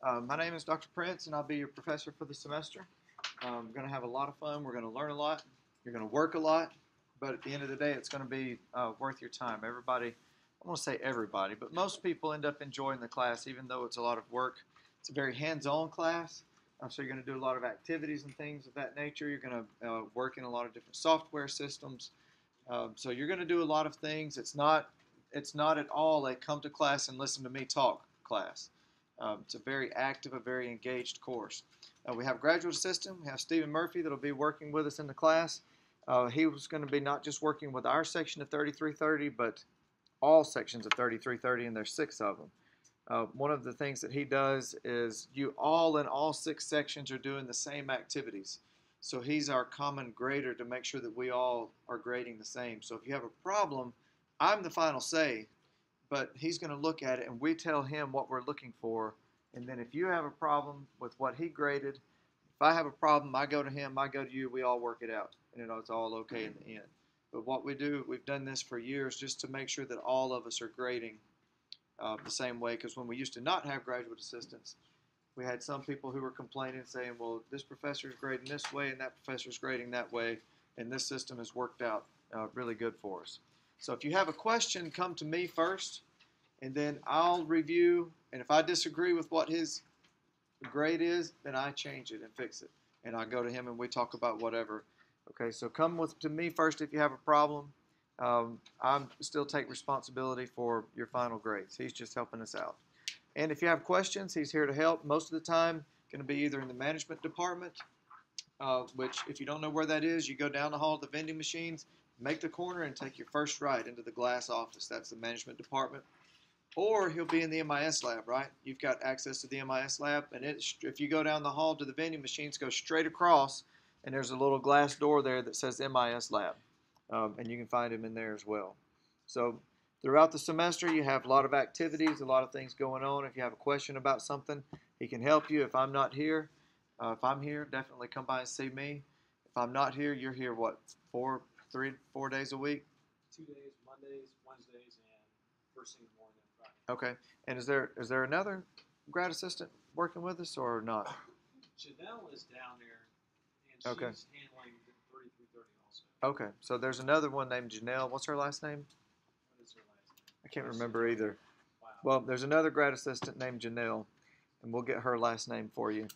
My name is Dr. Prince, and I'll be your professor for the semester. We're going to have a lot of fun. We're going to learn a lot. You're going to work a lot, but at the end of the day, it's going to be worth your time. Everybody, I want to say everybody, but most people end up enjoying the class, even though it's a lot of work. It's a very hands-on class, so you're going to do a lot of activities and things of that nature. You're going to work in a lot of different software systems. So you're going to do a lot of things. It's not at all a come to class and listen to me talk class. It's a very active, a very engaged course. We have a graduate assistant. We have Stephen Murphy that will be working with us in the class. He was going to be not just working with our section of 3330, but all sections of 3330, and there's 6 of them. One of the things that he does is you all in all 6 sections are doing the same activities. So he's our common grader to make sure that we all are grading the same. So if you have a problem, I'm the final say, but he's going to look at it and we tell him what we're looking for. And then if you have a problem with what he graded, if I have a problem, I go to him, I go to you, we all work it out. And it's all okay in the end. But what we do, we've done this for years just to make sure that all of us are grading the same way. Because when we used to not have graduate assistants, we had some people who were complaining, saying, well, this professor is grading this way and that professor is grading that way. And this system has worked out really good for us. So if you have a question, come to me first, and then I'll review. And if I disagree with what his grade is, then I change it and fix it. And I go to him and we talk about whatever. Okay, so come to me first if you have a problem. I still take responsibility for your final grades. He's just helping us out. And if you have questions, he's here to help. Most of the time, going to be either in the management department, which if you don't know where that is, you go down the hall to the vending machines, make the corner and take your first right into the glass office. That's the management department. Or he'll be in the MIS lab, right? You've got access to the MIS lab, and if you go down the hall to the vending machines, go straight across, and there's a little glass door there that says MIS lab, and you can find him in there as well. So throughout the semester, you have a lot of activities, a lot of things going on. If you have a question about something, he can help you. If I'm not here, if I'm here, definitely come by and see me. If I'm not here, you're here, what, 4 days a week? 2 days, Mondays, Wednesdays, and first thing in the morning on Friday. Okay. And is there another grad assistant working with us or not? Janelle is down there, and Okay. she's handling the 3330 also. Okay. So there's another one named Janelle. What's her last name? What is her last name? I can't remember either. Wow. Well, there's another grad assistant named Janelle, and we'll get her last name for you.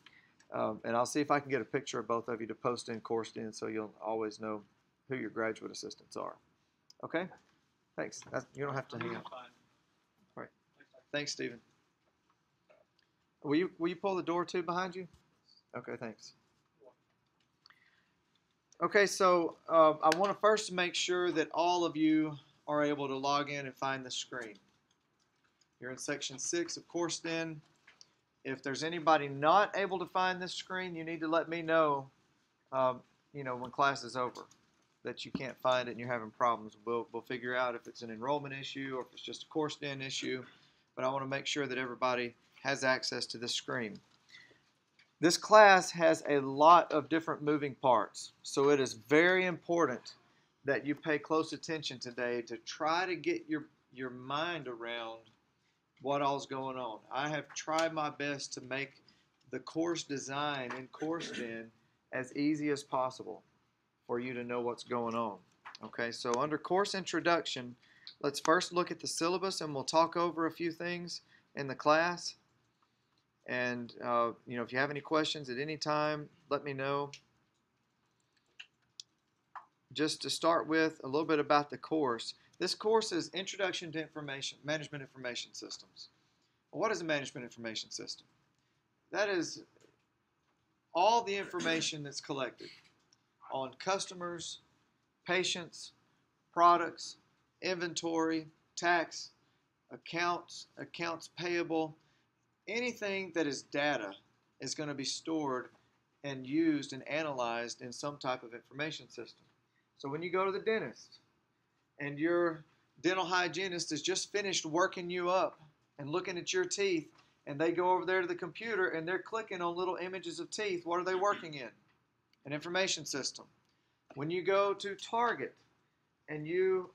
And I'll see if I can get a picture of both of you to post in CourseDen so you'll always know who your graduate assistants are. Okay? Thanks. You don't have to hang out. Fine. All right. Thanks, Stephen. Will you pull the door too behind you? Okay, thanks. Okay, so I want to first make sure that all of you are able to log in and find the screen. You're in section 6 of CourseDen. If there's anybody not able to find this screen, you need to let me know, when class is over, that you can't find it and you're having problems. We'll figure out if it's an enrollment issue or if it's just a CourseDen issue. But I want to make sure that everybody has access to this screen. This class has a lot of different moving parts, so it is very important that you pay close attention today to try to get your mind around what all's going on. I have tried my best to make the course design in CourseDen as easy as possible for you to know what's going on. Okay, so under course introduction, let's first look at the syllabus and we'll talk over a few things in the class. And if you have any questions at any time, let me know. Just to start with, a little bit about the course. This course is Introduction to Management Information Systems. What is a management information system? That is all the information that's collected on customers, patients, products, inventory, tax, accounts payable. Anything that is data is going to be stored and used and analyzed in some type of information system. So when you go to the dentist and your dental hygienist has just finished working you up and looking at your teeth, and they go over there to the computer and they're clicking on little images of teeth, what are they working in? An information system. When you go to Target and you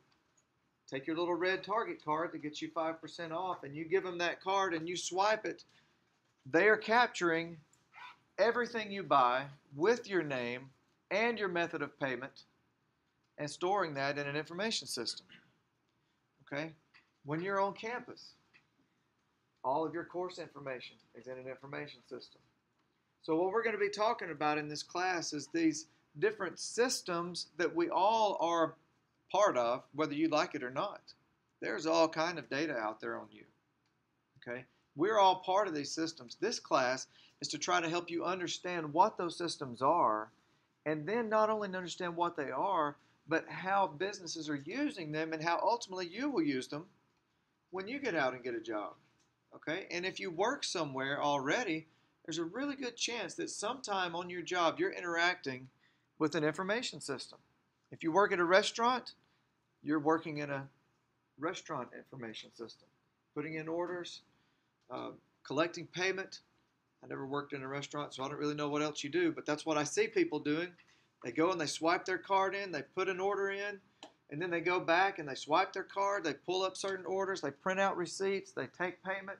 take your little red Target card that gets you 5% off and you give them that card and you swipe it, They are capturing everything you buy with your name and your method of payment and storing that in an information system. Okay? When you're on campus, all of your course information is in an information system. So what we're going to be talking about in this class is these different systems that we all are part of, whether you like it or not. There's all kind of data out there on you. Okay? We're all part of these systems. This class is to try to help you understand what those systems are, and then not only understand what they are, but how businesses are using them and how ultimately you will use them when you get out and get a job. Okay? And if you work somewhere already, there's a really good chance that sometime on your job you're interacting with an information system. If you work at a restaurant, you're working in a restaurant information system, putting in orders, collecting payment. I never worked in a restaurant, so I don't really know what else you do, but that's what I see people doing. They go and they swipe their card in, they put an order in, and then they go back and they swipe their card, they pull up certain orders, they print out receipts, they take payment,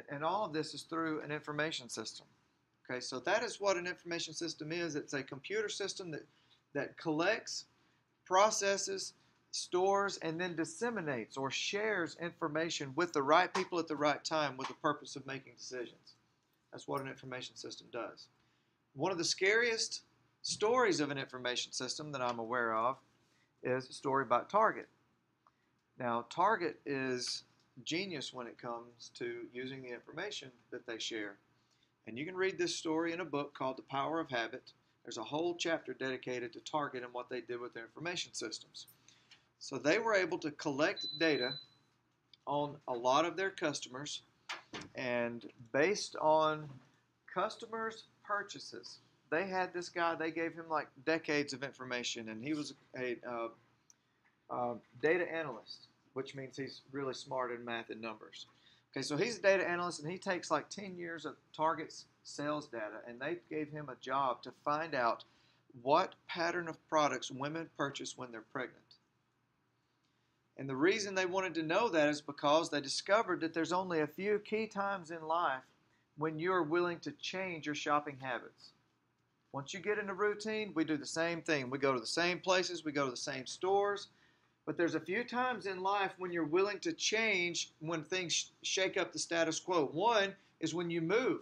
and all of this is through an information system. Okay, so that is what an information system is. It's a computer system that collects, processes, stores, and then disseminates or shares information with the right people at the right time with the purpose of making decisions. That's what an information system does. One of the scariest stories of an information system that I'm aware of is a story about Target. Now, Target is genius when it comes to using the information that they share. And you can read this story in a book called The Power of Habit. There's a whole chapter dedicated to Target and what they did with their information systems. So they were able to collect data on a lot of their customers, and based on customers' purchases, they had this guy, they gave him like decades of information, and he was a data analyst, which means he's really smart in math and numbers. Okay, so he's a data analyst, and he takes like 10 years of Target's sales data, and they gave him a job to find out what pattern of products women purchase when they're pregnant. And the reason they wanted to know that is because they discovered that there's only a few key times in life when you're willing to change your shopping habits. Once you get in a routine, we do the same thing. We go to the same places, we go to the same stores, but there's a few times in life when you're willing to change when things shake up the status quo. One is when you move,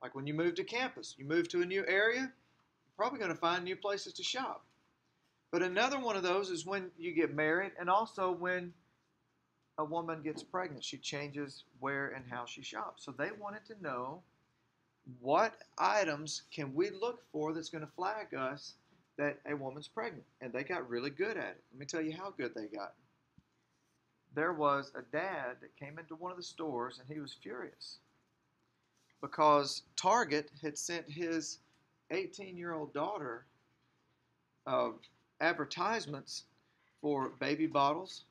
like when you move to campus. You move to a new area, you're probably going to find new places to shop. But another one of those is when you get married, and also when a woman gets pregnant. She changes where and how she shops. So they wanted to know, what items can we look for that's going to flag us that a woman's pregnant? And they got really good at it. Let me tell you how good they got. There was a dad that came into one of the stores, and he was furious because Target had sent his 18-year-old daughter advertisements for baby bottles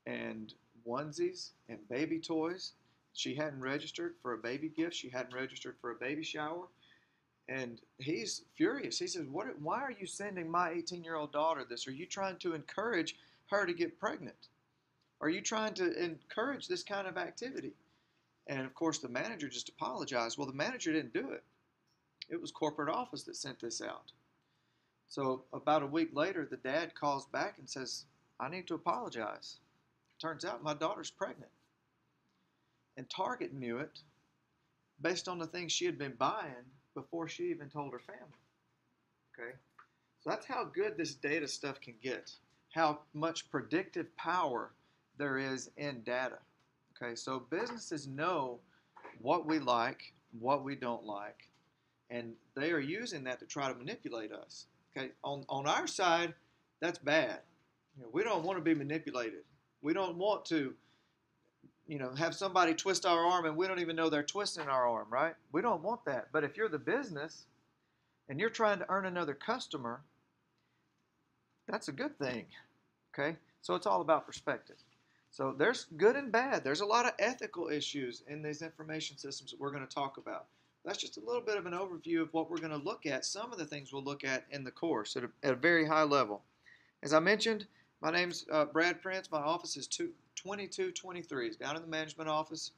and onesies and baby toys. She hadn't registered for a baby gift. She hadn't registered for a baby shower. And he's furious. He says, why are you sending my 18-year-old daughter this? Are you trying to encourage her to get pregnant? Are you trying to encourage this kind of activity? And of course, the manager just apologized. Well, the manager didn't do it. It was corporate office that sent this out. So about a week later, the dad calls back and says, I need to apologize. Turns out my daughter's pregnant. And Target knew it based on the things she had been buying before she even told her family. Okay? So that's how good this data stuff can get, how much predictive power there is in data. Okay? So businesses know what we like, what we don't like, and they are using that to try to manipulate us. Okay, on our side, that's bad. We don't want to be manipulated. We don't want to, have somebody twist our arm and we don't even know they're twisting our arm, right? We don't want that. But if you're the business and you're trying to earn another customer, that's a good thing. Okay, so it's all about perspective. So there's good and bad. There's a lot of ethical issues in these information systems that we're going to talk about. That's just a little bit of an overview of what we're going to look at. Some of the things we'll look at in the course at a very high level. As I mentioned, my name's Brad Prince. My office is 2223. It's down in the management office.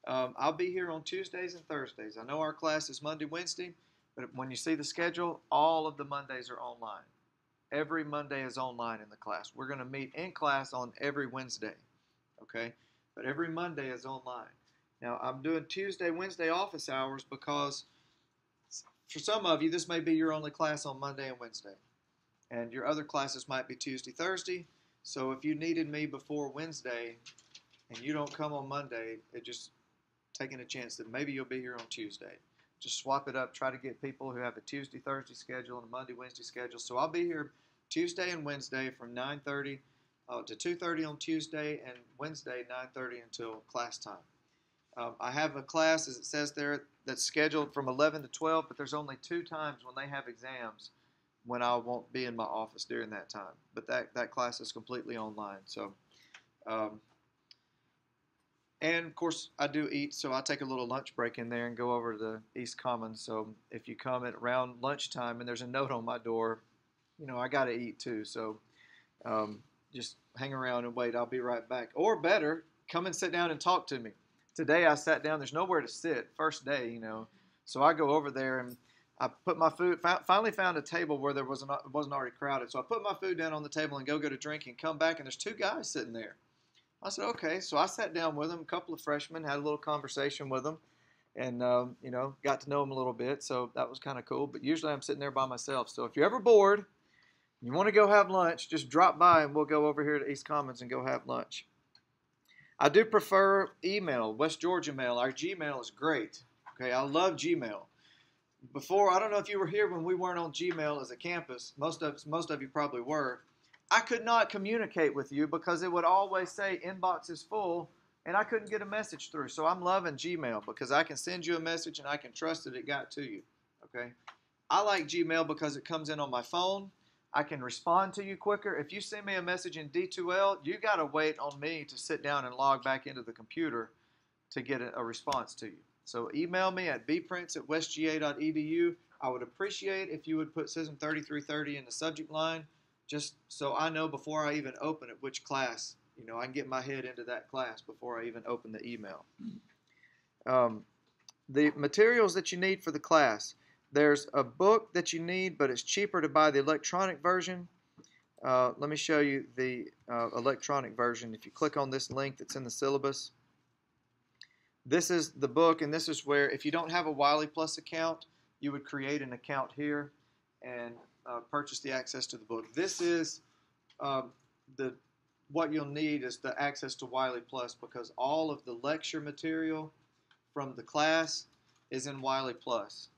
I'll be here on Tuesdays and Thursdays. I know our class is Monday, Wednesday, but when you see the schedule, all of the Mondays are online. Every Monday is online in the class. We're going to meet in class on every Wednesday, okay? But every Monday is online. Now, I'm doing Tuesday, Wednesday office hours because for some of you, this may be your only class on Monday and Wednesday. And your other classes might be Tuesday, Thursday. So if you needed me before Wednesday and you don't come on Monday, it just taking a chance that maybe you'll be here on Tuesday. Just swap it up. Try to get people who have a Tuesday, Thursday schedule and a Monday, Wednesday schedule. So I'll be here Tuesday and Wednesday from 9:30 to 2:30 on Tuesday, and Wednesday 9:30 until class time. I have a class, as it says there, that's scheduled from 11 to 12, but there's only 2 times when they have exams when I won't be in my office during that time. But that class is completely online. So, and of course, I do eat, so I take a little lunch break in there and go over to the East Commons. So if you come at around lunchtime and there's a note on my door, I got to eat too. So just hang around and wait. I'll be right back. Or better, come and sit down and talk to me. Today I sat down. There's nowhere to sit. First day, So I go over there and I put my food. Finally found a table where it wasn't already crowded. So I put my food down on the table and go get a drink and come back, and there's 2 guys sitting there. I said, okay. So I sat down with them, a couple of freshmen, had a little conversation with them, and got to know them a little bit. So that was kind of cool. But usually I'm sitting there by myself. So if you're ever bored, you want to go have lunch, just drop by and we'll go over here to East Commons and go have lunch. I do prefer email, West Georgia mail. Our Gmail is great. Okay, I love Gmail. Before, I don't know if you were here when we weren't on Gmail as a campus. Most of you probably were. I could not communicate with you because it would always say inbox is full, and I couldn't get a message through. So I'm loving Gmail because I can send you a message and I can trust that it got to you. Okay, I like Gmail because it comes in on my phone. I can respond to you quicker. If you send me a message in D2L, you got to wait on me to sit down and log back into the computer to get a response to you. So email me at bprince@westga.edu. I would appreciate if you would put CISM 3330 in the subject line, just so I know before I even open it which class. I can get my head into that class before I even open the email. The materials that you need for the class. There's a book that you need, but it's cheaper to buy the electronic version. Let me show you the electronic version. If you click on this link that's in the syllabus, this is the book, and this is where, if you don't have a Wiley Plus account, you would create an account here and purchase the access to the book. This is what you'll need is the access to Wiley Plus, because all of the lecture material from the class is in Wiley Plus.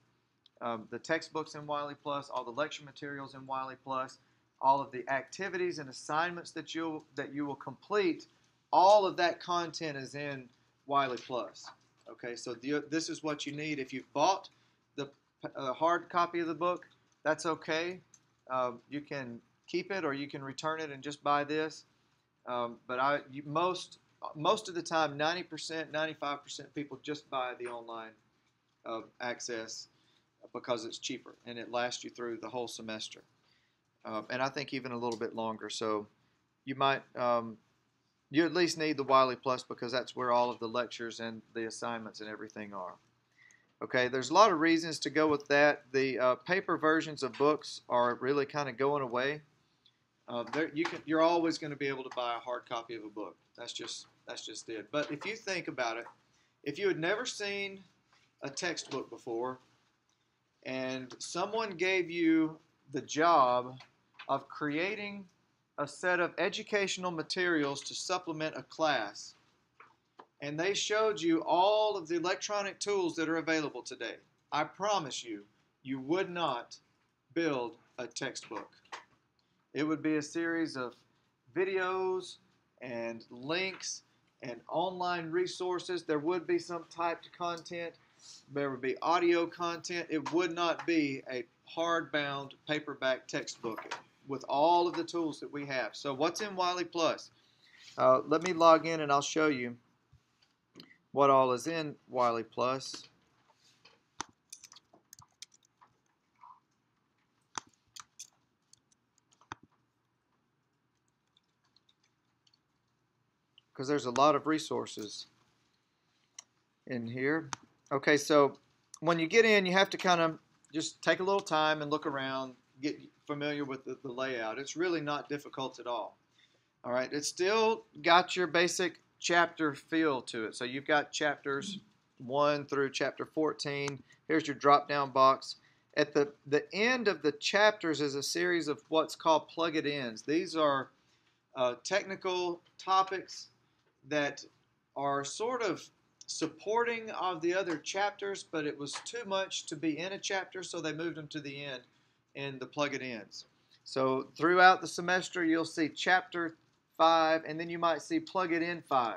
The textbooks in Wiley Plus, all the lecture materials in Wiley Plus, all of the activities and assignments that you will complete, all of that content is in Wiley Plus. Okay, so this is what you need. If you've bought the hard copy of the book, that's okay. You can keep it or you can return it and just buy this. But most of the time, 90%, 95% people just buy the online access because it's cheaper and it lasts you through the whole semester. And I think even a little bit longer. So you might, you at least need the Wiley Plus because that's where all of the lectures and the assignments and everything are. Okay, there's a lot of reasons to go with that. The paper versions of books are really kind of going away. You're always going to be able to buy a hard copy of a book. That's just it. But if you think about it, if you had never seen a textbook before, and someone gave you the job of creating a set of educational materials to supplement a class, and they showed you all of the electronic tools that are available today, I promise you, you would not build a textbook. It would be a series of videos and links and online resources. There would be some typed content. There would be audio content. It would not be a hardbound paperback textbook with all of the tools that we have. So what's in Wiley Plus? Let me log in and I'll show you what all is in Wiley Plus. Because there's a lot of resources. in here. Okay, so when you get in, you have to kind of just take a little time and look around, get familiar with the layout. It's really not difficult at all. All right, it's still got your basic chapter feel to it. So you've got chapters 1 through chapter 14. Here's your drop-down box. At the end of the chapters is a series of what's called plug-it-ins. These are technical topics that are sort of supporting of the other chapters, but it was too much to be in a chapter, so they moved them to the end in the plug-it-ins. So throughout the semester, you'll see chapter 5, and then you might see plug-it-in 5.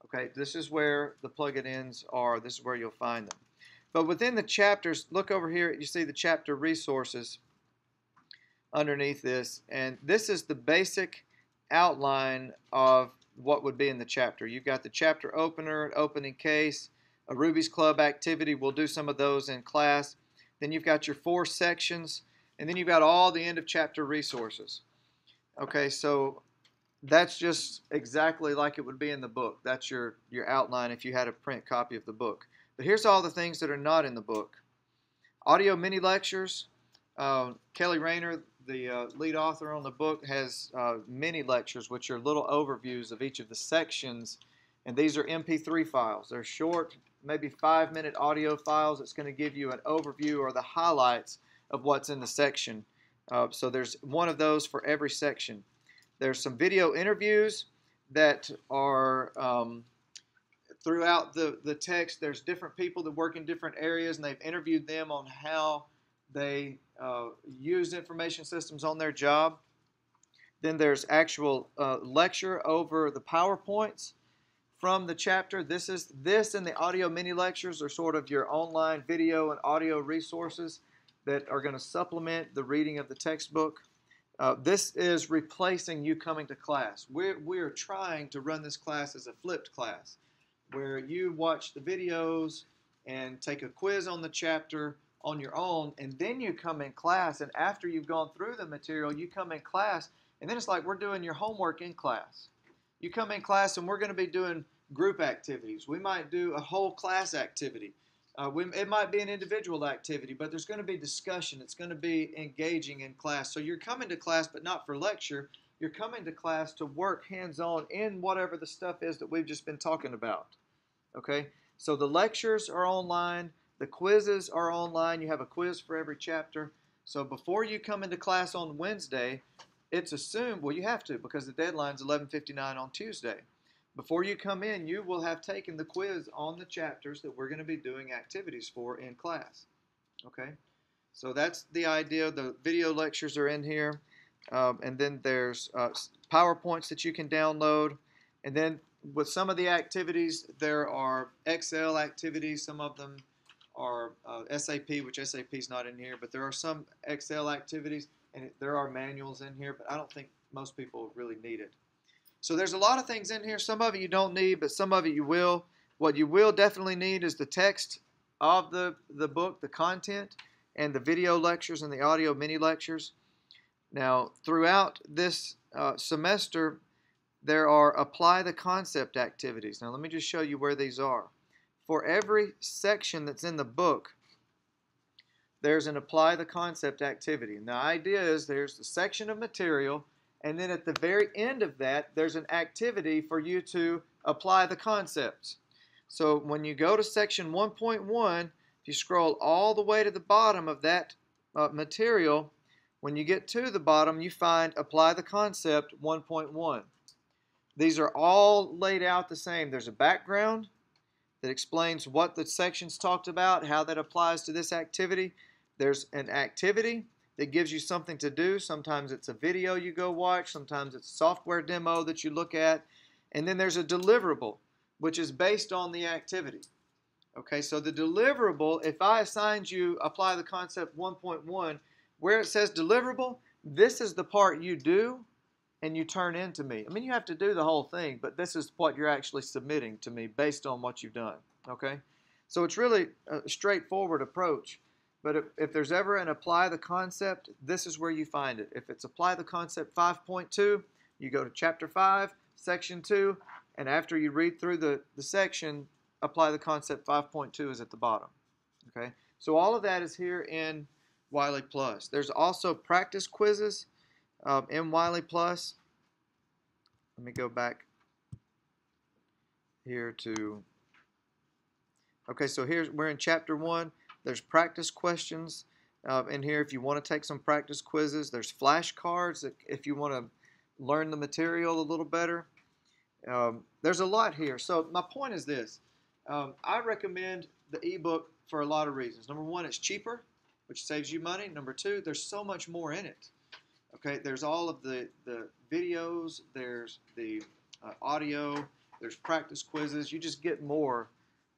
Okay, this is where the plug-it-ins are. This is where you'll find them. But within the chapters, look over here, you see the chapter resources underneath this, and this is the basic outline of what would be in the chapter. You've got the chapter opener, opening case, a Ruby's Club activity. We'll do some of those in class. Then you've got your 4 sections, and then you've got all the end of chapter resources. Okay, so that's just exactly like it would be in the book. That's your outline if you had a print copy of the book. But here's all the things that are not in the book. Audio mini lectures. Kelly Rayner, the lead author on the book, has mini lectures, which are little overviews of each of the sections. And these are MP3 files. They're short, maybe 5-minute audio files. It's going to give you an overview or the highlights of what's in the section. So there's one of those for every section. There's some video interviews that are throughout the text. There's different people that work in different areas, and they've interviewed them on how they use information systems on their job. Then there's actual lecture over the PowerPoints from the chapter. This and the audio mini lectures are sort of your online video and audio resources that are going to supplement the reading of the textbook. This is replacing you coming to class. We're trying to run this class as a flipped class, where you watch the videos and take a quiz on the chapter on your own, and then you come in class, and after you've gone through the material, you come in class, and then it's like we're doing your homework in class. You come in class, and we're going to be doing group activities. We might do a whole class activity. It might be an individual activity, but there's going to be discussion. It's going to be engaging in class. So you're coming to class, but not for lecture. You're coming to class to work hands-on in whatever the stuff is that we've just been talking about. Okay? So the lectures are online. The quizzes are online. You have a quiz for every chapter. So before you come into class on Wednesday, it's assumed, well, you have to because the deadline's 11:59 on Tuesday. Before you come in, you will have taken the quiz on the chapters that we're going to be doing activities for in class. Okay? So that's the idea. The video lectures are in here. And then there's PowerPoints that you can download. And then with some of the activities, there are Excel activities. Some of them are SAP, which SAP is not in here. But there are some Excel activities, and there are manuals in here. But I don't think most people really need it. So there's a lot of things in here. Some of it you don't need, but some of it you will. What you will definitely need is the text of the book, the content, and the video lectures and the audio mini lectures. Now, throughout this semester, there are apply the concept activities. Now, let me just show you where these are. For every section that's in the book, there's an apply the concept activity. And the idea is there's the section of material, and then at the very end of that, there's an activity for you to apply the concepts. So when you go to section 1.1, if you scroll all the way to the bottom of that material, when you get to the bottom, you find apply the concept 1.1. These are all laid out the same. There's a background that explains what the section's talked about, how that applies to this activity. There's an activity that gives you something to do. Sometimes it's a video you go watch. Sometimes it's a software demo that you look at. And then there's a deliverable, which is based on the activity. Okay, so the deliverable, if I assigned you apply the concept 1.1, where it says deliverable, this is the part you do and you turn in to me. I mean, you have to do the whole thing, but this is what you're actually submitting to me based on what you've done. Okay, so it's really a straightforward approach. But if there's ever an apply the concept, this is where you find it. If it's apply the concept 5.2, you go to chapter 5, section 2, and after you read through the section, apply the concept 5.2 is at the bottom. Okay, so all of that is here in Wiley Plus. There's also practice quizzes in Wiley Plus. Let me go back here to, okay, so we're in chapter 1. There's practice questions in here if you want to take some practice quizzes. There's flashcards if you want to learn the material a little better. There's a lot here. So my point is this. I recommend the ebook for a lot of reasons. Number one, it's cheaper, which saves you money. Number two, there's so much more in it. Okay, there's all of the videos, there's the audio, there's practice quizzes. You just get more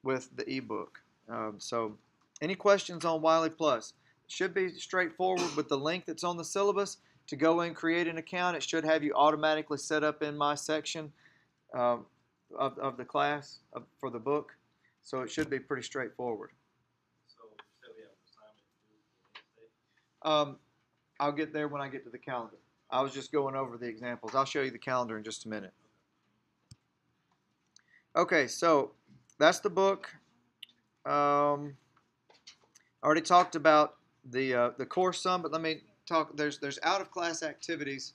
with the ebook. So any questions on Wiley Plus? It should be straightforward with the link that's on the syllabus. To go and create an account, it should have you automatically set up in my section of the class for the book. So it should be pretty straightforward. So we have an assignment due Wednesday? I'll get there when I get to the calendar. I was just going over the examples. I'll show you the calendar in just a minute. Okay, so that's the book. I already talked about the course some, but let me talk. There's out of class activities,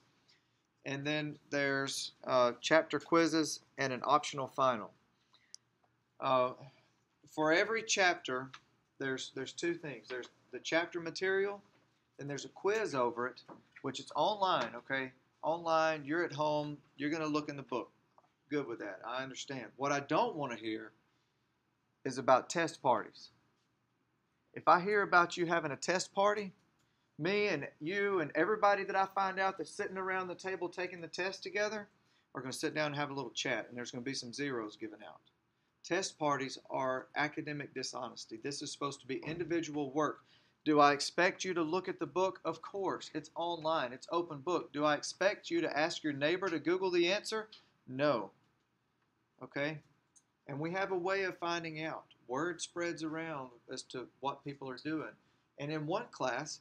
and then there's chapter quizzes and an optional final. For every chapter, there's two things. There's the chapter material, and there's a quiz over it, which it's online. Okay, online. You're at home. You're going to look in the book. Good with that. I understand. What I don't want to hear is about test parties. If I hear about you having a test party, me and you and everybody that I find out that's sitting around the table taking the test together are going to sit down and have a little chat, and there's going to be some zeros given out. Test parties are academic dishonesty. This is supposed to be individual work. Do I expect you to look at the book? Of course. It's online. It's open book. Do I expect you to ask your neighbor to Google the answer? No. Okay? And we have a way of finding out. Word spreads around as to what people are doing. And in one class,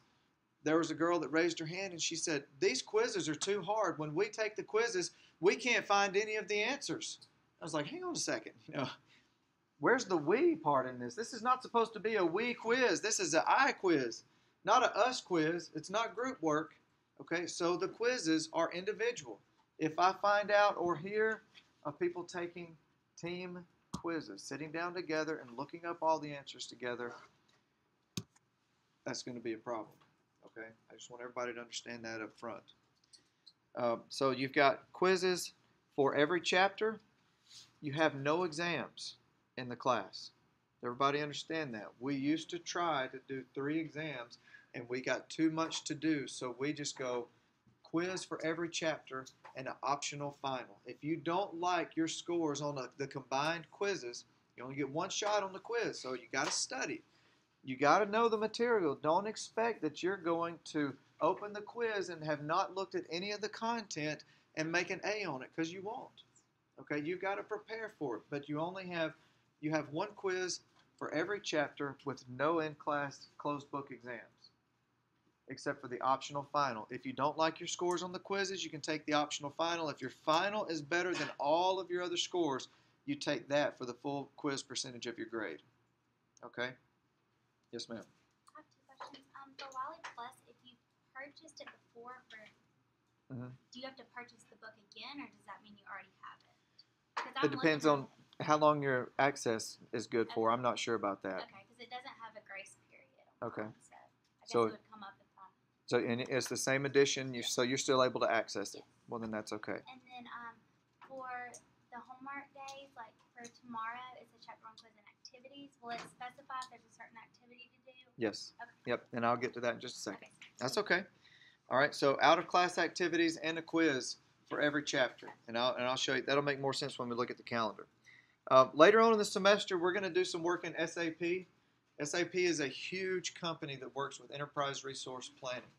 there was a girl that raised her hand and she said, these quizzes are too hard. When we take the quizzes, we can't find any of the answers. I was like, hang on a second. Where's the we part in this? This is not supposed to be a we quiz. This is an I quiz, not a us quiz. It's not group work. Okay, so the quizzes are individual. If I find out or hear of people taking team quizzes, sitting down together and looking up all the answers together, that's going to be a problem. Okay, I just want everybody to understand that up front. So you've got quizzes for every chapter. You have no exams in the class. Everybody understand that? We used to try to do 3 exams, and we got too much to do, so we just go quiz for every chapter and an optional final. If you don't like your scores on the combined quizzes, you only get one shot on the quiz, so you got to study. You got to know the material. Don't expect that you're going to open the quiz and have not looked at any of the content and make an A on it, because you won't. Okay, you've got to prepare for it, but you have one quiz for every chapter with no in-class closed book exams, except for the optional final. If you don't like your scores on the quizzes, you can take the optional final. If your final is better than all of your other scores, you take that for the full quiz percentage of your grade. Okay? Yes, ma'am. I have 2 questions. For Wiley Plus, if you purchased it before, do you have to purchase the book again, or does that mean you already have it? It depends on how long your access is good for. I'm not sure about that. Okay, because it doesn't have a grace period. Okay. So I guess So- it would come up if I. So and it's the same edition, so you're still able to access it. Well, then that's okay. And then for the homework days, like for tomorrow, it's a chapter 1 quiz and activities. Will it specify if there's a certain activity to do? Yes. Okay. Yep. And I'll get to that in just a second. Okay. That's okay. All right. So out of class activities and a quiz for every chapter, and I'll show you. That'll make more sense when we look at the calendar. Later on in the semester, we're going to do some work in SAP. SAP is a huge company that works with enterprise resource planning.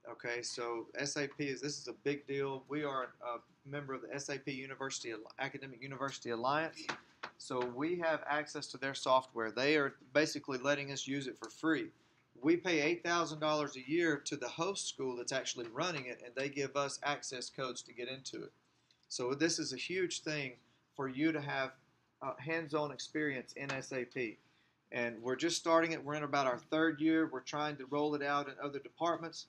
Okay, so SAP this is a big deal. We are a member of the SAP Academic University Alliance, so we have access to their software. They are basically letting us use it for free. We pay $8,000 a year to the host school that's actually running it, and they give us access codes to get into it. So this is a huge thing for you to have hands-on experience in SAP. And we're just starting it. We're in about our 3rd year. We're trying to roll it out in other departments.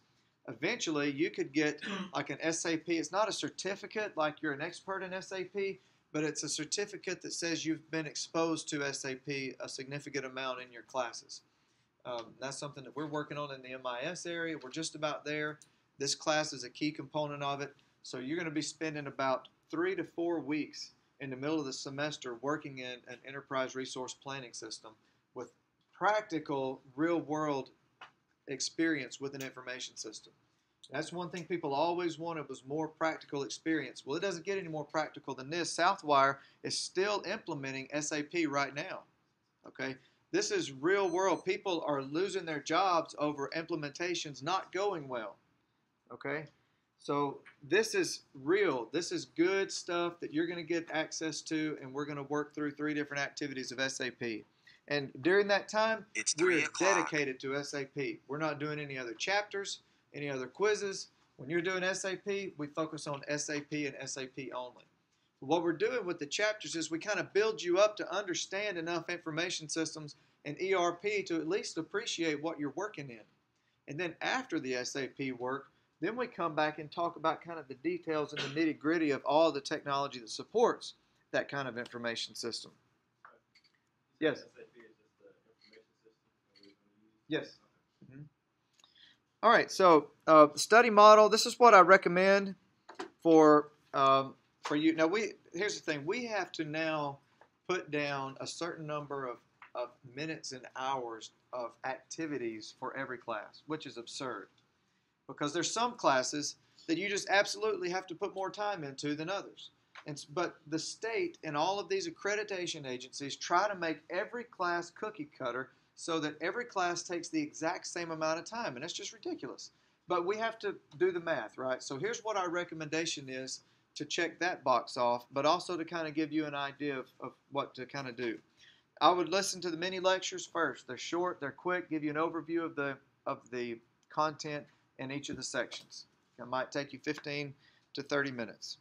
Eventually, you could get like an SAP. It's not a certificate like you're an expert in SAP, but it's a certificate that says you've been exposed to SAP a significant amount in your classes. That's something that we're working on in the MIS area. We're just about there. This class is a key component of it. So you're going to be spending about 3 to 4 weeks in the middle of the semester working in an enterprise resource planning system with practical, real-world experience with an information system. That's one thing people always wanted, was more practical experience. Well, it doesn't get any more practical than this. Southwire is still implementing SAP right now. Okay, this is real world. People are losing their jobs over implementations not going well. Okay, so this is real. This is good stuff that you're going to get access to, and we're going to work through 3 different activities of SAP. And during that time, we're dedicated to SAP. We're not doing any other chapters, any other quizzes. When you're doing SAP, we focus on SAP and SAP only. What we're doing with the chapters is we kind of build you up to understand enough information systems and ERP to at least appreciate what you're working in. And then after the SAP work, then we come back and talk about kind of the details and the nitty-gritty of all the technology that supports that kind of information system. Yes? Yes. Mm-hmm. All right, so study model, this is what I recommend for you. Now, here's the thing. We have to now put down a certain number of minutes and hours of activities for every class, which is absurd. Because there's some classes that you just absolutely have to put more time into than others. But the state and all of these accreditation agencies try to make every class cookie cutter so that every class takes the exact same amount of time, and it's just ridiculous. But we have to do the math, right? So here's what our recommendation is to check that box off, but also to kind of give you an idea of what to kind of do. I would listen to the mini lectures first. They're short, they're quick, give you an overview of the content in each of the sections. It might take you 15 to 30 minutes.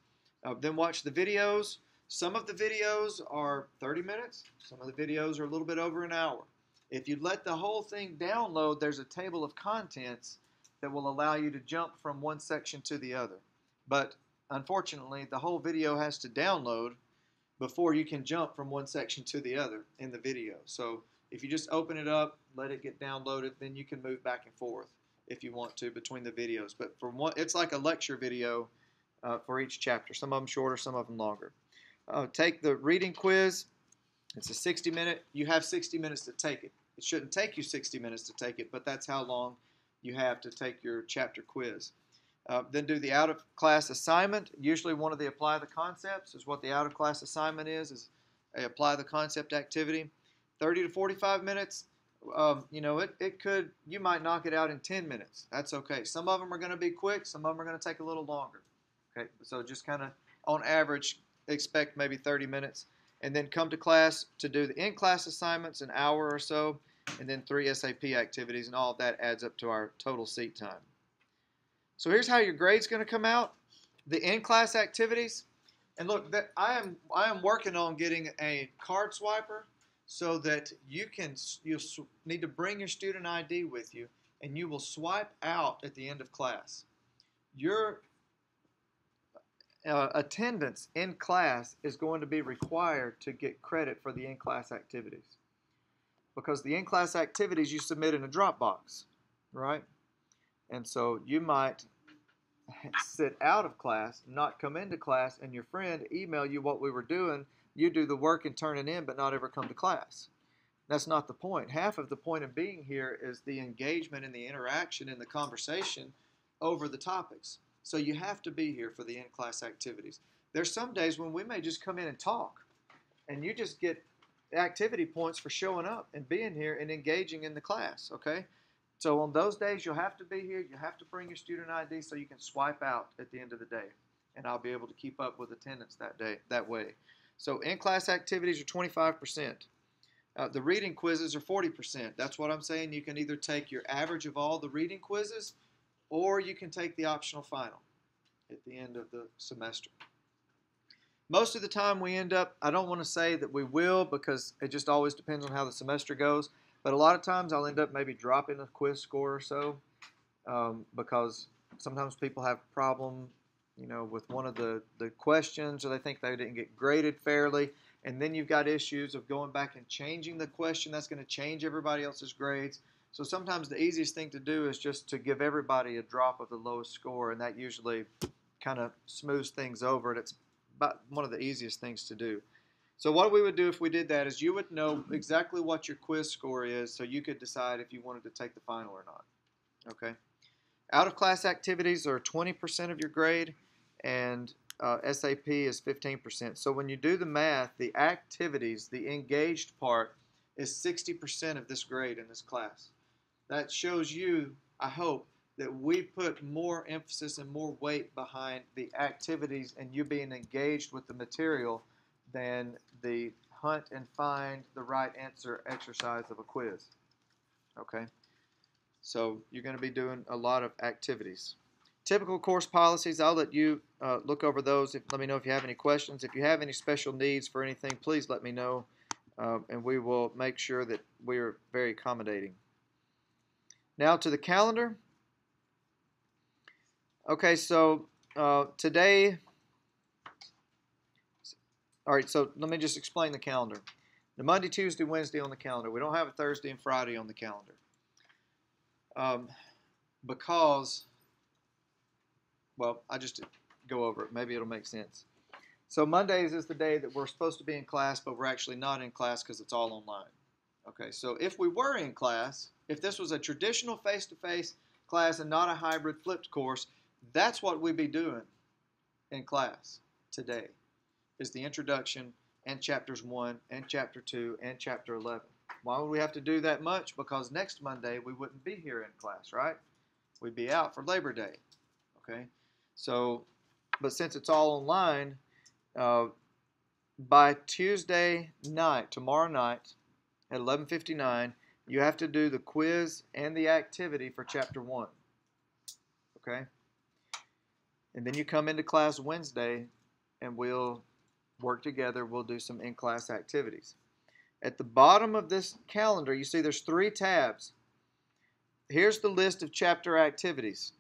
Then watch the videos. Some of the videos are 30 minutes. Some of the videos are a little bit over an hour. If you let the whole thing download, there's a table of contents that will allow you to jump from one section to the other. But unfortunately, the whole video has to download before you can jump from one section to the other in the video. So if you just open it up, let it get downloaded, then you can move back and forth if you want to between the videos. But for one, it's like a lecture video for each chapter. Some of them shorter, some of them longer. Take the reading quiz. It's a 60-minute. You have 60 minutes to take it. It shouldn't take you 60 minutes to take it, but that's how long you have to take your chapter quiz. Then do the out-of-class assignment. Usually one of the apply the concepts is what the out-of-class assignment is a apply the concept activity. 30 to 45 minutes. You might knock it out in 10 minutes. That's okay. Some of them are going to be quick. Some of them are going to take a little longer. Okay, so just kind of on average expect maybe 30 minutes. And then come to class to do the in-class assignments, an hour or so, and then 3 SAP activities, and all of that adds up to our total seat time. So here's how your grade's going to come out. The in-class activities, and look, I am working on getting a card swiper so that you'll need to bring your student ID with you, and you will swipe out at the end of class. Your attendance in class is going to be required to get credit for the in-class activities, because the in-class activities you submit in a Dropbox, right? And so you might sit out of class, not come into class, and your friend email you what we were doing, you do the work and turn it in, but not ever come to class. That's not the point. Half of the point of being here is the engagement and the interaction and the conversation over the topics. So you have to be here for the in-class activities. There's some days when we may just come in and talk, and you just get activity points for showing up and being here and engaging in the class, okay? So on those days, you'll have to be here. You have to bring your student ID so you can swipe out at the end of the day, and I'll be able to keep up with attendance that way. So in-class activities are 25%. The reading quizzes are 40%. That's what I'm saying. You can either take your average of all the reading quizzes, or you can take the optional final at the end of the semester. Most of the time we end up, I don't want to say that we will because it just always depends on how the semester goes, but a lot of times I'll end up maybe dropping a quiz score or so because sometimes people have a problem, with one of the questions, or they think they didn't get graded fairly, and then you've got issues of going back and changing the question. That's going to change everybody else's grades. So sometimes the easiest thing to do is just to give everybody a drop of the lowest score, and that usually kind of smooths things over, and it's about one of the easiest things to do. So what we would do if we did that is you would know exactly what your quiz score is, so you could decide if you wanted to take the final or not. Okay. Out-of-class activities are 20% of your grade, and SAP is 15%. So when you do the math, the activities, the engaged part, is 60% of this grade in this class. That shows you, I hope, that we put more emphasis and more weight behind the activities and you being engaged with the material than the hunt and find the right answer exercise of a quiz. Okay? So you're going to be doing a lot of activities. Typical course policies, I'll let you look over those. Let me know if you have any questions. If you have any special needs for anything, please let me know, and we will make sure that we are very accommodating. Now to the calendar. Okay, so today, all right, so let me just explain the calendar. The Monday, Tuesday, Wednesday on the calendar. We don't have a Thursday and Friday on the calendar. Because, well, I just go over it. Maybe it'll make sense. So Mondays is the day that we're supposed to be in class, but we're actually not in class because it's all online. Okay, so if we were in class, if this was a traditional face-to-face class and not a hybrid flipped course, that's what we'd be doing in class today, is the introduction and chapters 1 and chapter 2 and chapter 11. Why would we have to do that much? Because next Monday we wouldn't be here in class, right? We'd be out for Labor Day. Okay, so, but since it's all online, by Tuesday night, tomorrow night at 11:59, you have to do the quiz and the activity for chapter 1. Okay, and then you come into class Wednesday, and we'll work together. We'll do some in-class activities. At the bottom of this calendar, you see there's 3 tabs. Here's the list of chapter activities.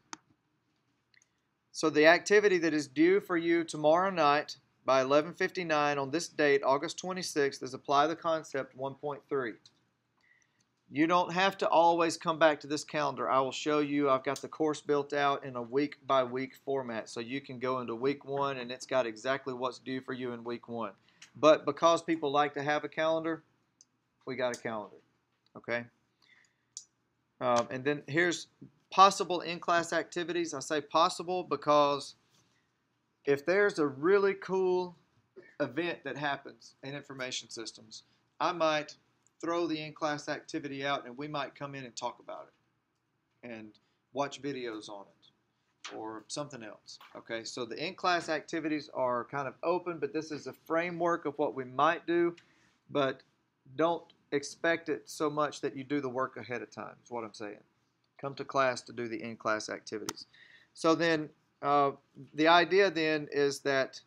So the activity that is due for you tomorrow night by 11:59 on this date, August 26th, is Apply the Concept 1.3. You don't have to always come back to this calendar. I will show you. I've got the course built out in a week-by-week format, so you can go into week 1 and it's got exactly what's due for you in week 1. But because people like to have a calendar, we got a calendar. Okay? And then here's possible in-class activities. I say possible because if there's a really cool event that happens in information systems, I might throw the in-class activity out and we might come in and talk about it and watch videos on it or something else. Okay, so the in-class activities are kind of open, but this is a framework of what we might do, but don't expect it so much that you do the work ahead of time, is what I'm saying. Come to class to do the in-class activities. So then the idea then is that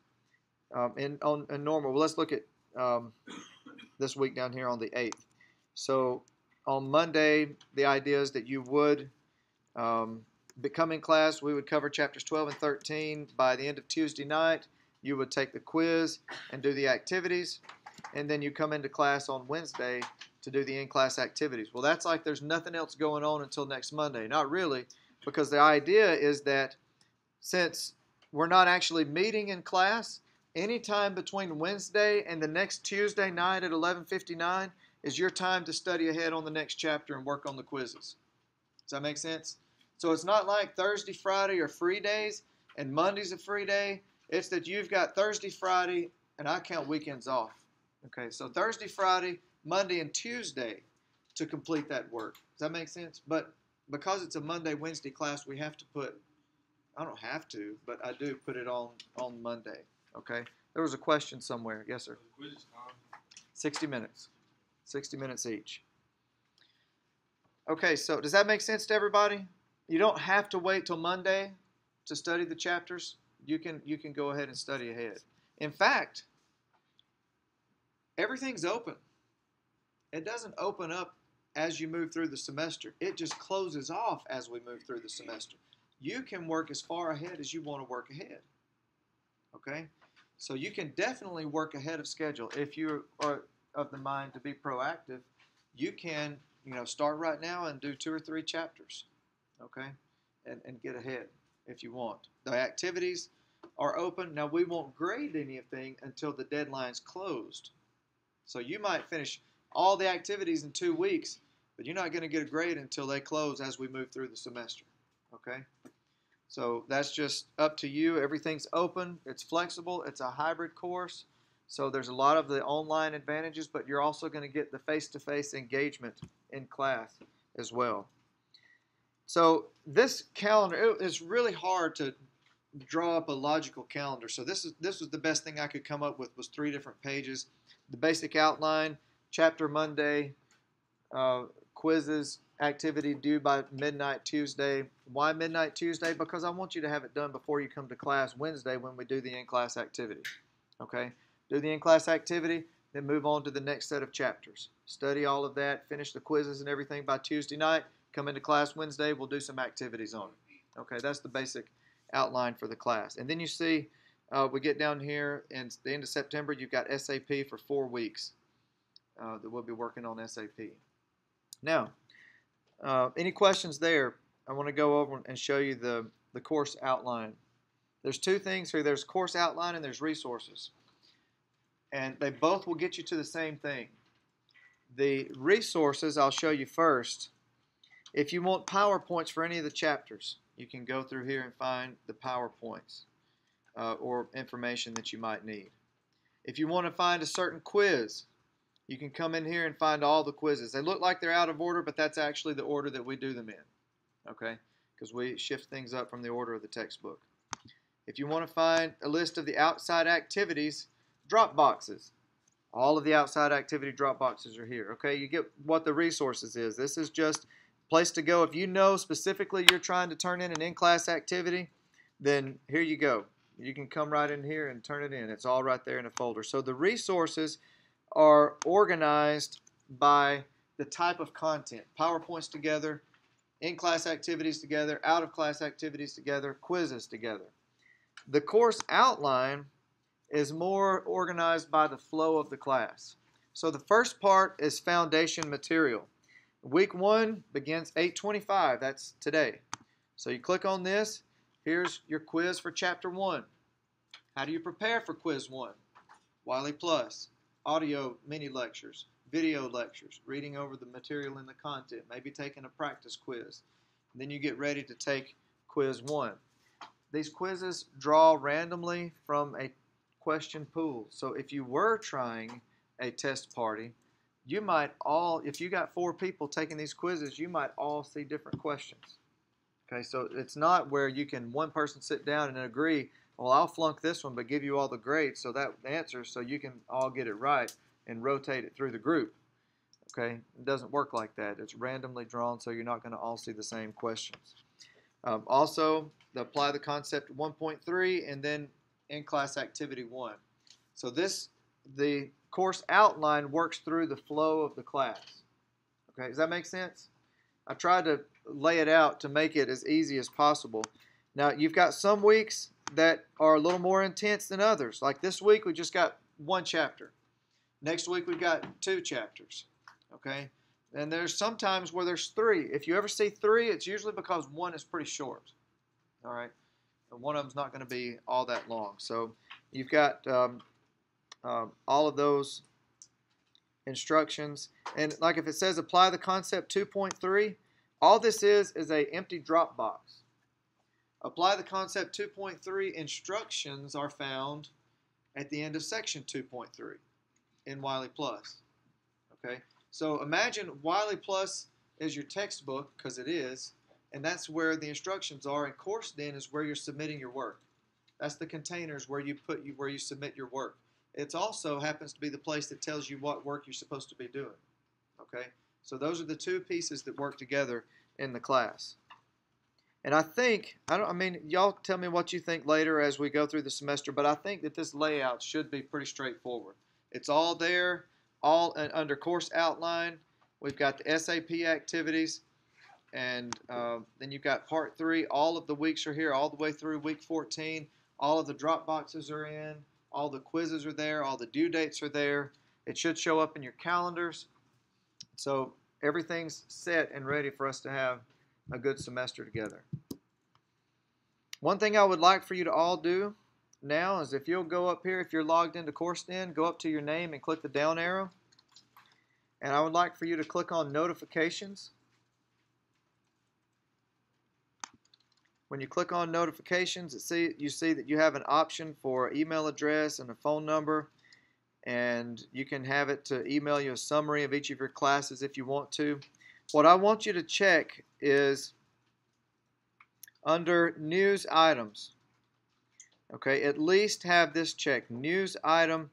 in normal, well, let's look at this week down here on the 8th. So on Monday, the idea is that you would become in class. We would cover chapters 12 and 13. By the end of Tuesday night, you would take the quiz and do the activities. And then you come into class on Wednesday to do the in-class activities. Well, that's like there's nothing else going on until next Monday. Not really, because the idea is that since we're not actually meeting in class, anytime between Wednesday and the next Tuesday night at 11:59 is your time to study ahead on the next chapter and work on the quizzes. Does that make sense? So it's not like Thursday, Friday are free days and Monday's a free day. It's that you've got Thursday, Friday, and I count weekends off. Okay, so Thursday, Friday, Monday, and Tuesday to complete that work. Does that make sense? But because it's a Monday, Wednesday class, we have to put, I don't have to, but I do put it on Monday. Okay, there was a question somewhere. Yes, sir. 60 minutes. 60 minutes each. Okay, so does that make sense to everybody? You don't have to wait till Monday to study the chapters. You can go ahead and study ahead. In fact, everything's open. It doesn't open up as you move through the semester. It just closes off as we move through the semester. You can work as far ahead as you want to work ahead. Okay? So you can definitely work ahead of schedule. If you are of the mind to be proactive, you can, start right now and do 2 or 3 chapters. Okay? And get ahead if you want. The activities are open. Now, we won't grade anything until the deadline's closed. So you might finish all the activities in 2 weeks, but you're not going to get a grade until they close as we move through the semester. Okay? So that's just up to you. Everything's open. It's flexible. It's a hybrid course. So there's a lot of the online advantages, but you're also going to get the face-to-face engagement in class as well. So this calendar, it's really hard to draw up a logical calendar. So this was the best thing I could come up with, was 3 different pages. The basic outline, chapter Monday, quizzes, activity due by midnight Tuesday. Why midnight Tuesday? Because I want you to have it done before you come to class Wednesday when we do the in-class activity. Okay? Do the in-class activity, then move on to the next set of chapters. Study all of that, finish the quizzes and everything by Tuesday night. Come into class Wednesday, we'll do some activities on it. Okay, that's the basic outline for the class. And then you see, we get down here, and the end of September, you've got SAP for 4 weeks that we'll be working on SAP. Now, any questions there? I want to go over and show you the course outline. There's 2 things here. There's course outline and there's resources. And they both will get you to the same thing. The resources I'll show you first. If you want PowerPoints for any of the chapters, you can go through here and find the PowerPoints or information that you might need. If you want to find a certain quiz, you can come in here and find all the quizzes. They look like they're out of order, but that's actually the order that we do them in, okay? Because we shift things up from the order of the textbook. If you want to find a list of the outside activities, drop boxes. All of the outside activity drop boxes are here, okay? You get what the resources is. This is just place to go. If you know specifically you're trying to turn in an in-class activity, then here you go. You can come right in here and turn it in. It's all right there in a folder. So the resources are organized by the type of content. PowerPoints together, in-class activities together, out-of-class activities together, quizzes together. The course outline is more organized by the flow of the class. So the first part is foundation material. Week 1 begins 8:25. That's today. So you click on this. Here's your quiz for Chapter 1. How do you prepare for Quiz 1? Wiley Plus, audio mini lectures, video lectures, reading over the material and the content, maybe taking a practice quiz. And then you get ready to take Quiz 1. These quizzes draw randomly from a question pool. So if you were trying a test party, you might all, if you got 4 people taking these quizzes, you might all see different questions. Okay, so it's not where you can one person sit down and agree, well, I'll flunk this one, but give you all the grades, so that answer, so you can all get it right and rotate it through the group. Okay, it doesn't work like that. It's randomly drawn, so you're not going to all see the same questions. Also, apply the concept 1.3 and then in-class activity 1. So the course outline works through the flow of the class. Okay, does that make sense? I tried to lay it out to make it as easy as possible. Now, you've got some weeks that are a little more intense than others. Like this week, we just got 1 chapter. Next week, we've got 2 chapters. Okay? And there's some times where there's 3. If you ever see 3, it's usually because 1 is pretty short. All right? And one of them's not going to be all that long. So you've got all of those instructions. And like if it says apply the concept 2.3, all this is an empty drop box. Apply the concept 2.3 instructions are found at the end of section 2.3 in Wiley Plus. Okay, so imagine Wiley Plus is your textbook, because it is, and that's where the instructions are, and Course Den is where you're submitting your work. That's the containers where you submit your work. It also happens to be the place that tells you what work you're supposed to be doing. Okay, so those are the 2 pieces that work together in the class. And I mean, y'all tell me what you think later as we go through the semester, but I think that this layout should be pretty straightforward. It's all there, all under course outline. We've got the SAP activities, and then you've got part 3. All of the weeks are here, all the way through week 14. All of the drop boxes are in, all the quizzes are there, all the due dates are there. It should show up in your calendars. So everything's set and ready for us to have a good semester together. One thing I would like for you to all do now is if you'll go up here, if you're logged into CourseDen, go up to your name and click the down arrow. And I would like for you to click on notifications. When you click on notifications, you see that you have an option for email address and a phone number, and you can have it to email you a summary of each of your classes if you want to. What I want you to check is under news items. Okay, at least have this checked: news item,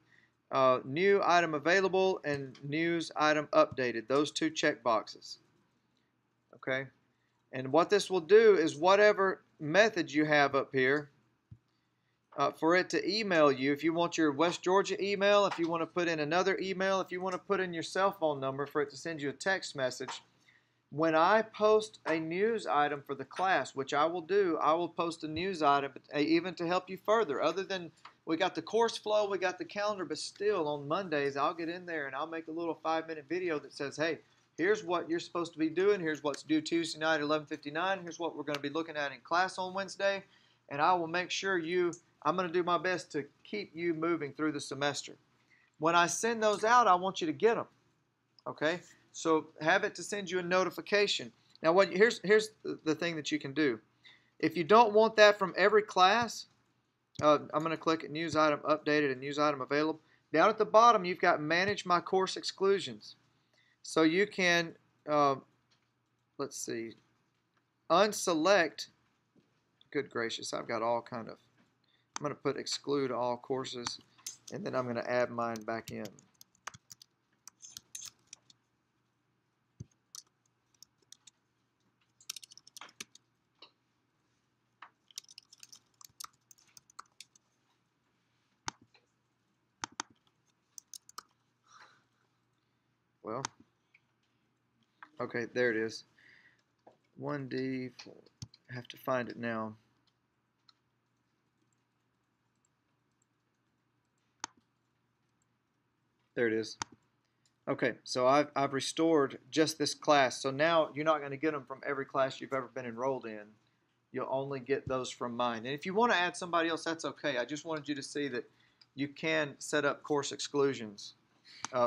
new item available, and news item updated. Those 2 check boxes. Okay, and what this will do is whatever method you have up here, for it to email you, if you want your West Georgia email, if you want to put in another email, if you want to put in your cell phone number for it to send you a text message, when I post a news item for the class, which I will do, I will post a news item even to help you further. Other than we got the course flow, we got the calendar, but still on Mondays I'll get in there and I'll make a little 5-minute video that says, hey, here's what you're supposed to be doing. Here's what's due Tuesday night at 11:59. Here's what we're going to be looking at in class on Wednesday. And I will make sure I'm going to do my best to keep you moving through the semester. When I send those out, I want you to get them. Okay? So have it to send you a notification. Now, here's the thing that you can do. If you don't want that from every class, I'm going to click at News Item Updated and News Item Available. Down at the bottom, you've got Manage My Course Exclusions. So you can, let's see, unselect. Good gracious, I've got all kind of. I'm going to put exclude all courses, and then I'm going to add mine back in. Well, okay, there it is. 1D, I have to find it now. There it is. Okay, so I've restored just this class. So now you're not going to get them from every class you've ever been enrolled in. You'll only get those from mine. And if you want to add somebody else, that's okay. I just wanted you to see that you can set up course exclusions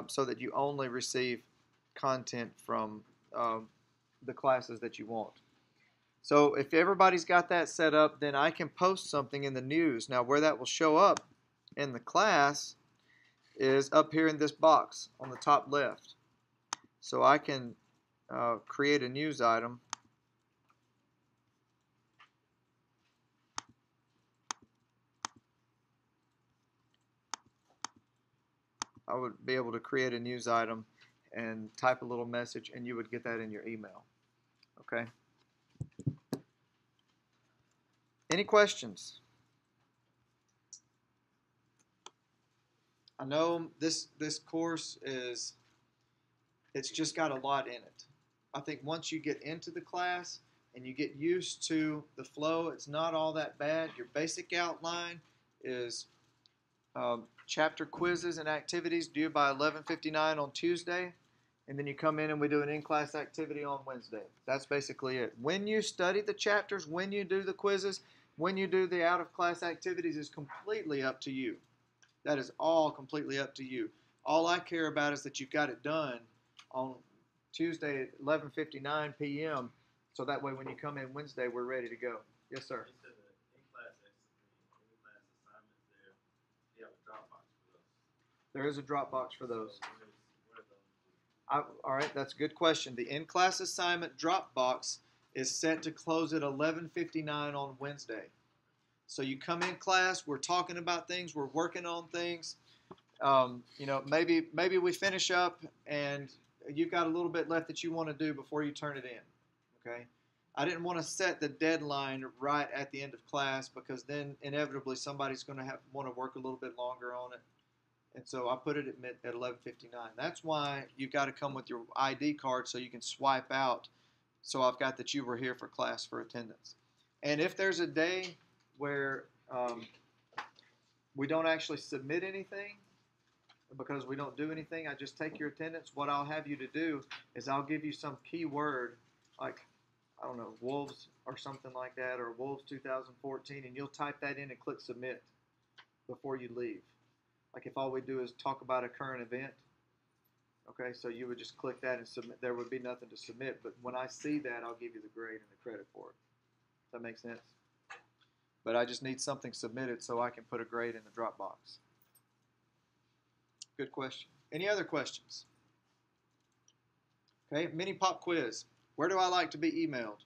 so that you only receive content from the classes that you want. So if everybody's got that set up, then I can post something in the news. Now where that will show up in the class is up here in this box on the top left. So I can create a news item. I would be able to create a news item and type a little message, and you would get that in your email. Okay? Any questions? I know this course it's just got a lot in it. I think once you get into the class and you get used to the flow, it's not all that bad. Your basic outline is chapter quizzes and activities due by 11:59 on Tuesday, and then you come in and we do an in-class activity on Wednesday. That's basically it. When you study the chapters, when you do the quizzes, when you do the out-of-class activities is completely up to you. That is all completely up to you. All I care about is that you've got it done on Tuesday at 11:59 p.m. so that way when you come in Wednesday, we're ready to go. Yes, sir. There is a Dropbox for those. All right, that's a good question. The in-class assignment Dropbox is set to close at 11:59 on Wednesday. So you come in class, we're talking about things, we're working on things. Maybe we finish up and you've got a little bit left that you want to do before you turn it in. Okay, I didn't want to set the deadline right at the end of class because then inevitably somebody's going to want to work a little bit longer on it. And so I put it at 11:59. That's why you've got to come with your ID card so you can swipe out. So I've got that you were here for class for attendance. And if there's a day where we don't actually submit anything because we don't do anything, I just take your attendance. What I'll have you to do is I'll give you some keyword like, I don't know, Wolves or something like that, or Wolves 2014, and you'll type that in and click submit before you leave. Like if all we do is talk about a current event, okay, so you would just click that and submit. There would be nothing to submit, but when I see that, I'll give you the grade and the credit for it. Does that make sense? But I just need something submitted so I can put a grade in the Dropbox. Good question. Any other questions? Okay, mini pop quiz. Where do I like to be emailed?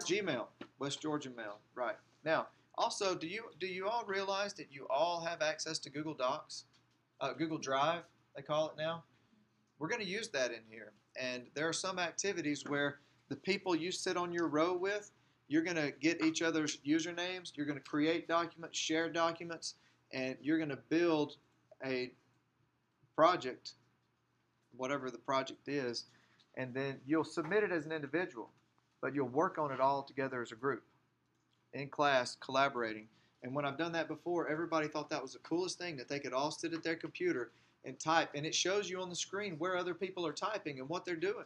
Gmail, West Georgia Mail. Right. Now, also, do you all realize that you all have access to Google Docs, Google Drive, they call it now? We're going to use that in here. And there are some activities where the people you sit on your row with, you're going to get each other's usernames, you're going to create documents, share documents, and you're going to build a project, whatever the project is, and then you'll submit it as an individual, but you'll work on it all together as a group, in class, collaborating. And when I've done that before, everybody thought that was the coolest thing, that they could all sit at their computer and type, and it shows you on the screen where other people are typing and what they're doing.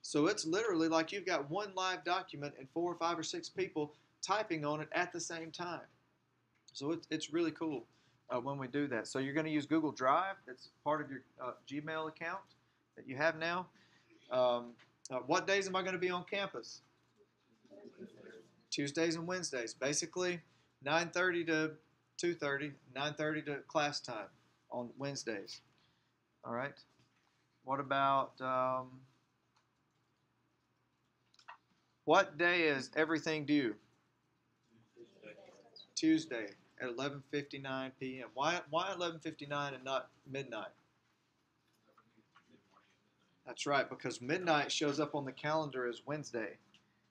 So it's literally like you've got one live document and 4 or 5 or 6 people typing on it at the same time. So it's really cool when we do that. So you're going to use Google Drive. That's part of your Gmail account that you have now. What days am I going to be on campus? Tuesdays and Wednesdays. Basically, 9:30 to 2:30, 9:30 to class time on Wednesdays. All right. What about what day is everything due? Tuesday at 11:59 p.m. Why 11:59 and not midnight? That's right, because midnight shows up on the calendar as Wednesday.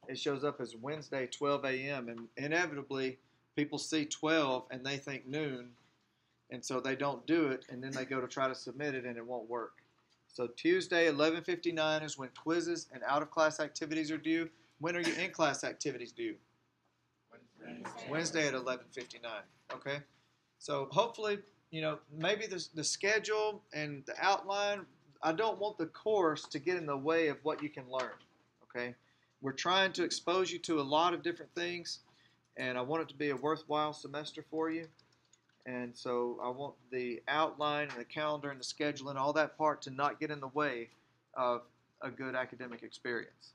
It shows up as Wednesday, 12 a.m. And inevitably, people see 12 and they think noon, and so they don't do it, and then they go to try to submit it, and it won't work. So Tuesday, 11:59 is when quizzes and out-of-class activities are due. When are your in-class activities due? Wednesday at 11:59. Okay, so hopefully, maybe the schedule and the outline. I don't want the course to get in the way of what you can learn. Okay, we're trying to expose you to a lot of different things, and I want it to be a worthwhile semester for you. And so I want the outline and the calendar and the schedule and all that part to not get in the way of a good academic experience.